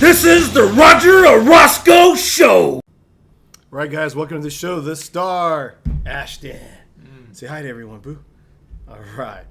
This is the Roger Orozco Show. All right, guys, welcome to the show. The Star, Ashton. Say hi to everyone, boo. All right.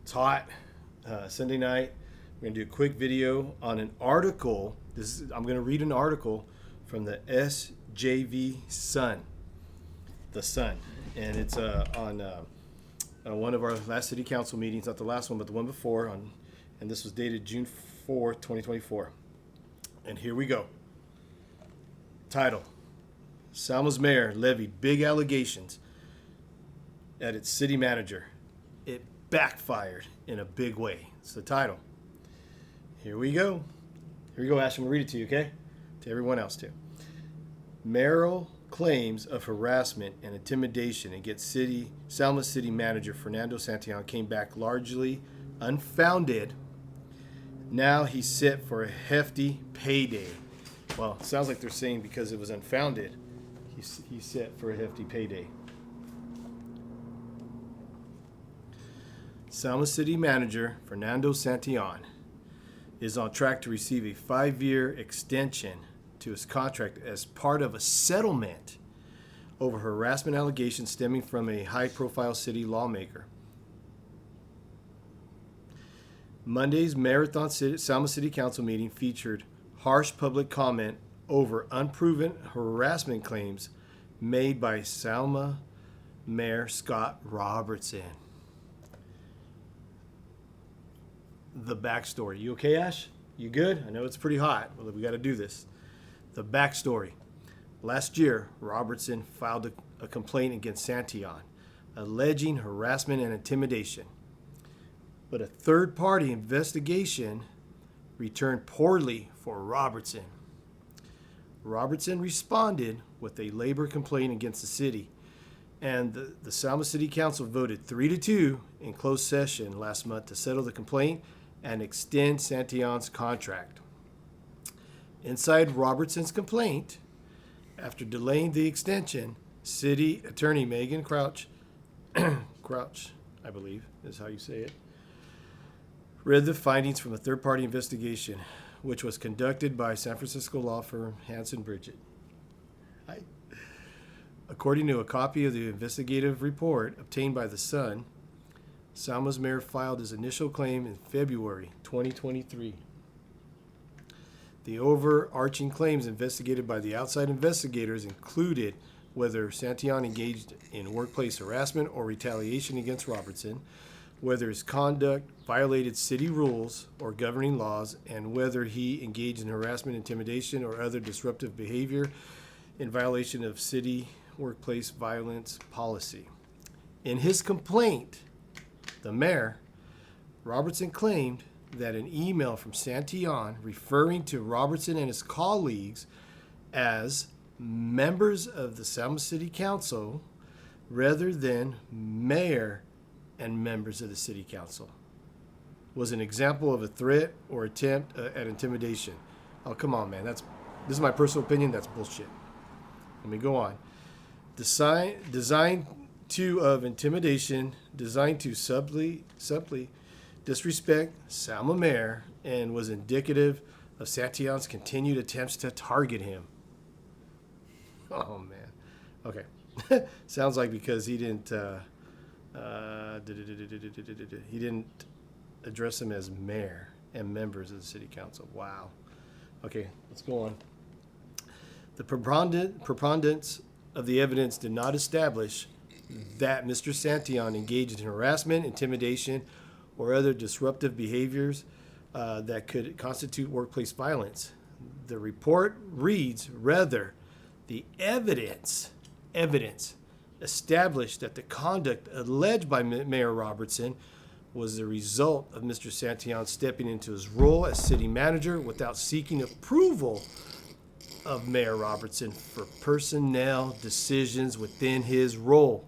It's hot. Sunday night. We're going to do a quick video on an article. I'm going to read an article from the SJV Sun. The Sun. And it's on one of our last city council meetings. Not the last one, but the one before. And this was dated June 4th, 2024. And here we go. Title. Salma's mayor levied big allegations at its city manager. It backfired in a big way. It's the title. Here we go. Here we go, Ash. I'm going to read it to you, okay? To everyone else, too. Mayoral claims of harassment and intimidation against Salma city manager Fernando Santillan came back largely unfounded. Now he's set for a hefty payday. Well, it sounds like they're saying because it was unfounded, he's set for a hefty payday. Salma City Manager Fernando Santillan is on track to receive a 5-year extension to his contract as part of a settlement over harassment allegations stemming from a high-profile city lawmaker. Monday's Marathon Salma City Council meeting featured harsh public comment over unproven harassment claims made by Salma Mayor Scott Robertson. The backstory. You okay, Ash? You good? I know it's pretty hot. Well, we got to do this. The backstory. Last year, Robertson filed a complaint against Santillan, alleging harassment and intimidation. But a third-party investigation returned poorly for Robertson. Robertson responded with a labor complaint against the city, and the Salma City Council voted 3-2 in closed session last month to settle the complaint and extend Santillan's contract. Inside Robertson's complaint, after delaying the extension, City Attorney Megan Crouch, I believe is how you say it, read the findings from a third-party investigation, which was conducted by San Francisco law firm Hanson Bridget. According to a copy of the investigative report obtained by The Sun, Salma's mayor filed his initial claim in February 2023. The overarching claims investigated by the outside investigators included whether Santillan engaged in workplace harassment or retaliation against Robertson, whether his conduct violated city rules or governing laws, and whether he engaged in harassment, intimidation, or other disruptive behavior in violation of city workplace violence policy. In his complaint, the mayor, Robertson, claimed that an email from Santillan referring to Robertson and his colleagues as members of the Salma City Council rather than mayor and members of the city council was an example of a threat or attempt at intimidation. Oh, come on, man. This is my personal opinion. That's bullshit. Let me go on. Design 2 of intimidation, designed to subtly disrespect Salma Mayor, and was indicative of Santillan's continued attempts to target him. Oh, man. Okay. Sounds like because he didn't address him as mayor and members of the city council. Wow. Okay, let's go on. The preponderance of the evidence did not establish that Mr. Santillan engaged in harassment, intimidation, or other disruptive behaviors that could constitute workplace violence. The report reads, rather, the evidence established that the conduct alleged by Mayor Robertson was the result of Mr. Santillan stepping into his role as city manager without seeking approval of Mayor Robertson for personnel decisions within his role.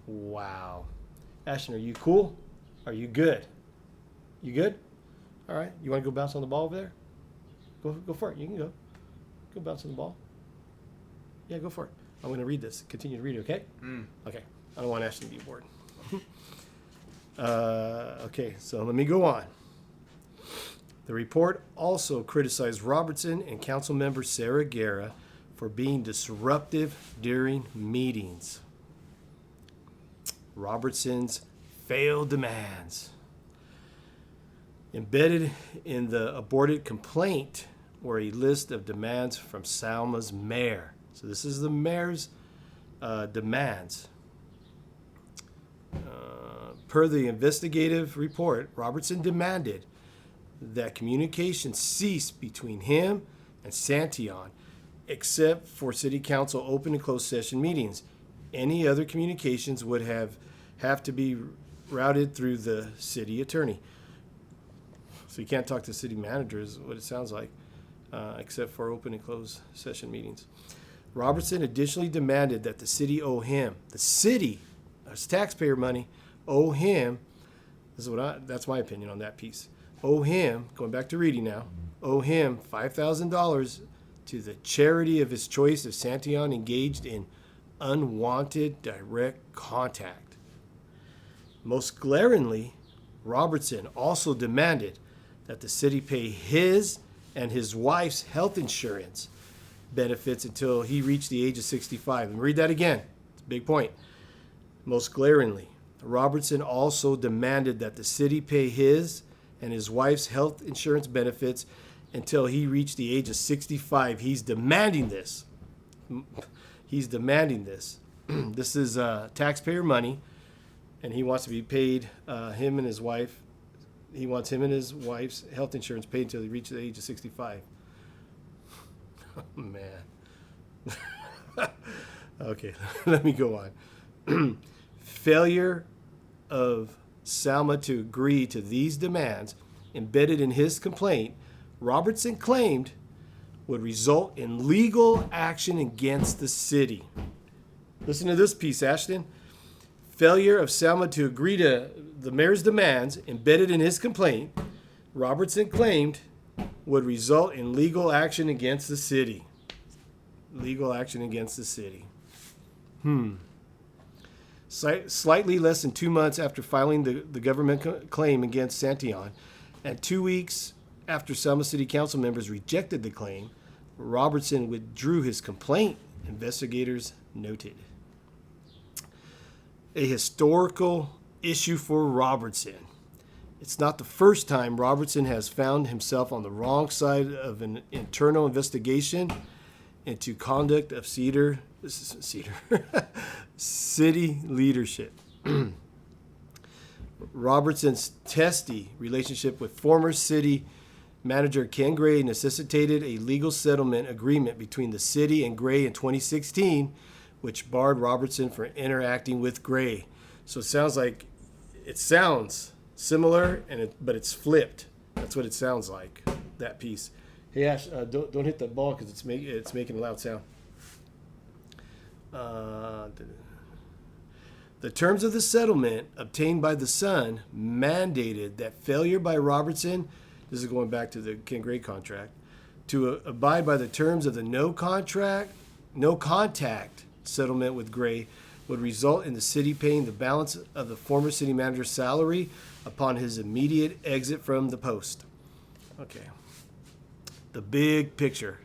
Wow. Ashton, are you cool? Are you good? You good? All right. You want to go bounce on the ball over there? Go for it. You can go. Go bounce on the ball. Yeah, go for it. I'm going to read this. Continue to read it, okay? Okay. I don't want Ashton to be bored. Okay, so let me go on. The report also criticized Robertson and Councilmember Sarah Guerra for being disruptive during meetings. Robertson's failed demands. Embedded in the aborted complaint were a list of demands from Selma's mayor. So this is the mayor's demands. Per the investigative report, Robertson demanded that communication cease between him and Santion, except for city council open and closed session meetings. Any other communications would have to be routed through the city attorney. So you can't talk to the city manager is what it sounds like, except for open and closed session meetings. Robertson additionally demanded that the city owe him, the city, that's taxpayer money, owe him, that's my opinion on that piece, owe him, going back to reading now, owe him $5,000 to the charity of his choice if Santion engaged in unwanted direct contact. Most glaringly, Robertson also demanded that the city pay his and his wife's health insurance benefits until he reached the age of 65. And read that again. It's a big point. Most glaringly, Robertson also demanded that the city pay his and his wife's health insurance benefits until he reached the age of 65. He's demanding this. He's demanding this. This is taxpayer money, and he wants to be paid, him and his wife. He wants him and his wife's health insurance paid until they reach the age of 65. Oh, man. Okay, let me go on. Failure of Selma to agree to these demands embedded in his complaint, Robertson claimed, would result in legal action against the city. Listen to this piece, Ashton. Failure of Selma to agree to the mayor's demands embedded in his complaint, Robertson claimed, would result in legal action against the city. Legal action against the city. Slightly less than 2 months after filing the government claim against Santion, and 2 weeks after Selma City Council members rejected the claim, Robertson withdrew his complaint, investigators noted. A historical issue for Robertson. It's not the first time Robertson has found himself on the wrong side of an internal investigation into conduct of city leadership. Robertson's testy relationship with former city manager Ken Gray necessitated a legal settlement agreement between the city and Gray in 2016, which barred Robertson from interacting with Gray. So it sounds similar, but it's flipped. That's what it sounds like, that piece. Hey, Ash, don't hit that ball because it's making a loud sound. The terms of the settlement obtained by the Sun mandated that failure by Robertson, this is going back to the Ken Gray contract, to abide by the terms of the no contact settlement with Gray would result in the city paying the balance of the former city manager's salary upon his immediate exit from the post. Okay. The big picture.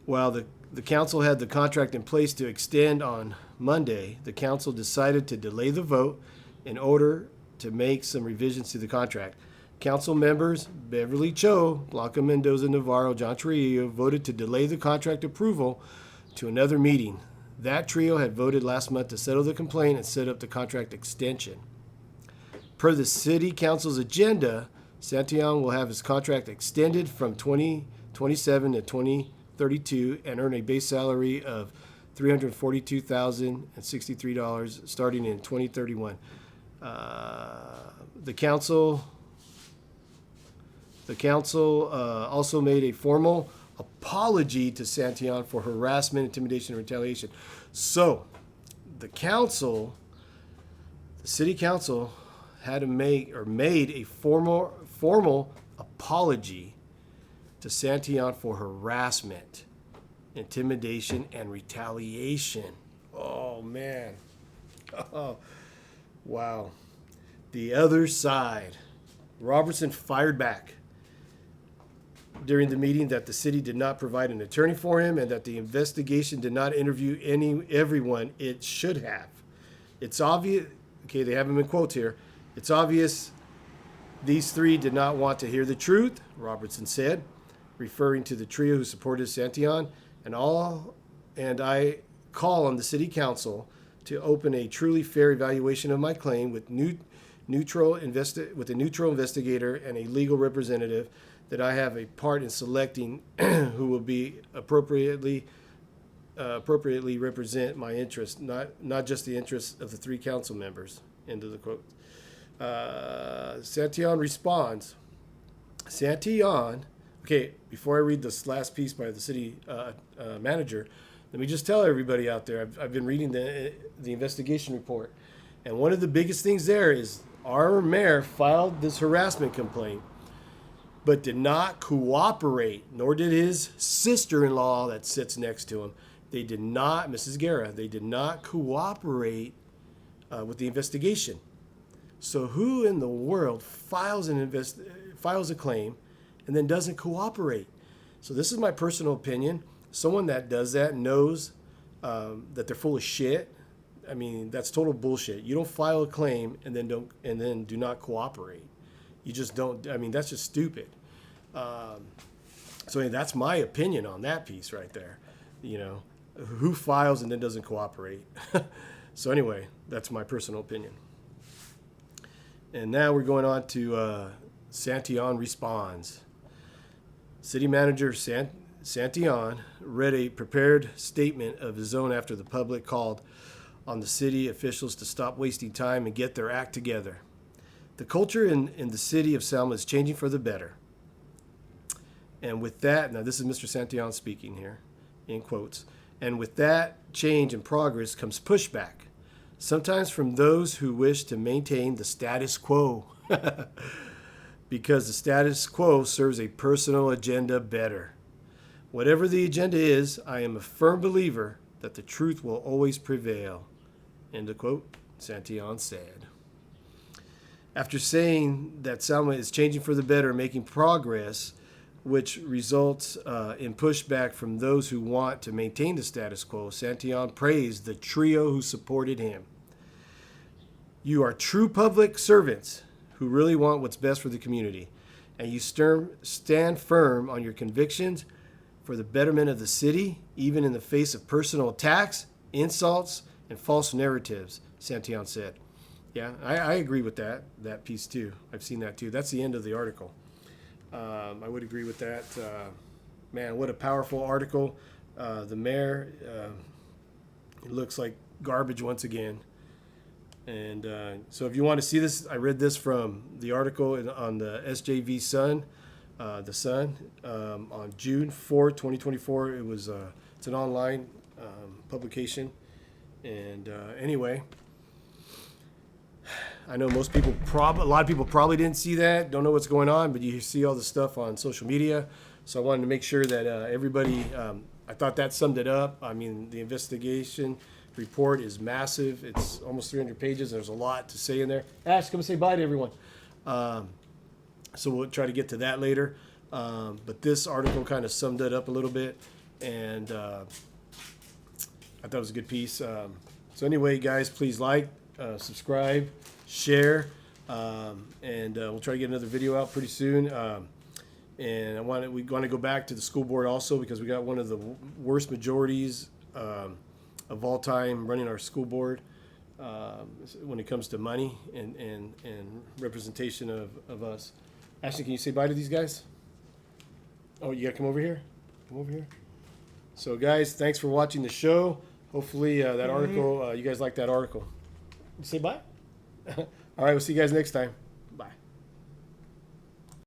While the council had the contract in place to extend on Monday, the council decided to delay the vote in order to make some revisions to the contract. Council members Beverly Cho, Blanca Mendoza Navarro, John Trujillo voted to delay the contract approval to another meeting. That trio had voted last month to settle the complaint and set up the contract extension. Per the city council's agenda, Santion will have his contract extended from 2027 to 2032 and earn a base salary of $342,063 starting in 2031. The council also made a formal apology to Santion for harassment, intimidation, and retaliation. So, the city council had to made a formal apology to Santion for harassment, intimidation, and retaliation. Oh, man. Oh, wow. The other side. Robertson fired back. during the meeting that the city did not provide an attorney for him and that the investigation did not interview everyone it should have. It's obvious, okay, they have them in quotes here. It's obvious these three did not want to hear the truth, Robertson said, referring to the trio who supported Santillan, and I call on the city council to open a truly fair evaluation of my claim with a neutral investigator and a legal representative, that I have a part in selecting who will be appropriately represent my interests, not just the interests of the three council members. End of the quote. Santillan responds. Santillan, okay, before I read this last piece by the city manager, let me just tell everybody out there, I've been reading the investigation report, and one of the biggest things there is our mayor filed this harassment complaint, but did not cooperate, nor did his sister-in-law that sits next to him. They did not, Mrs. Guerra, they did not cooperate with the investigation. So who in the world files a claim and then doesn't cooperate? So this is my personal opinion. Someone that does that knows that they're full of shit. I mean, that's total bullshit. You don't file a claim and then do not cooperate. You just don't. I mean, that's just stupid. So that's my opinion on that piece right there. You know, who files and then doesn't cooperate. So anyway, that's my personal opinion. And now we're going on to Santillan responds. City manager Santillan read a prepared statement of his own after the public called on the city officials to stop wasting time and get their act together. The culture in the city of Selma is changing for the better. And with that, now this is Mr. Santillan speaking here, in quotes, and with that change and progress comes pushback, sometimes from those who wish to maintain the status quo, because the status quo serves a personal agenda better. Whatever the agenda is, I am a firm believer that the truth will always prevail. End of quote, Santillan said. After saying that Selma is changing for the better, making progress, which results in pushback from those who want to maintain the status quo, Santillan praised the trio who supported him. You are true public servants who really want what's best for the community, and you stand firm on your convictions for the betterment of the city, even in the face of personal attacks, insults, and false narratives, Santillan said. Yeah, I agree with that piece too. I've seen that too. That's the end of the article. I would agree with that. Man, what a powerful article. The mayor, it looks like garbage once again. And so if you want to see this, I read this from the article on the SJV Sun, the Sun, on June 4th, 2024. It's an online publication. And anyway, I know most people, a lot of people probably didn't see that, don't know what's going on, but you see all the stuff on social media. So I wanted to make sure that everybody, I thought that summed it up. I mean, the investigation report is massive. It's almost 300 pages. There's a lot to say in there. Ash, come say bye to everyone. So we'll try to get to that later. But this article kind of summed it up a little bit, and I thought it was a good piece. So anyway, guys, please like, subscribe, share, and we'll try to get another video out pretty soon. And we want to go back to the school board also, because we got one of the worst majorities of all time running our school board when it comes to money and representation of us. Ashley, can you say bye to these guys? Oh, you gotta come over here? Come over here. So guys, thanks for watching the show. Hopefully that article, you guys like that article. You say bye? All right, we'll see you guys next time.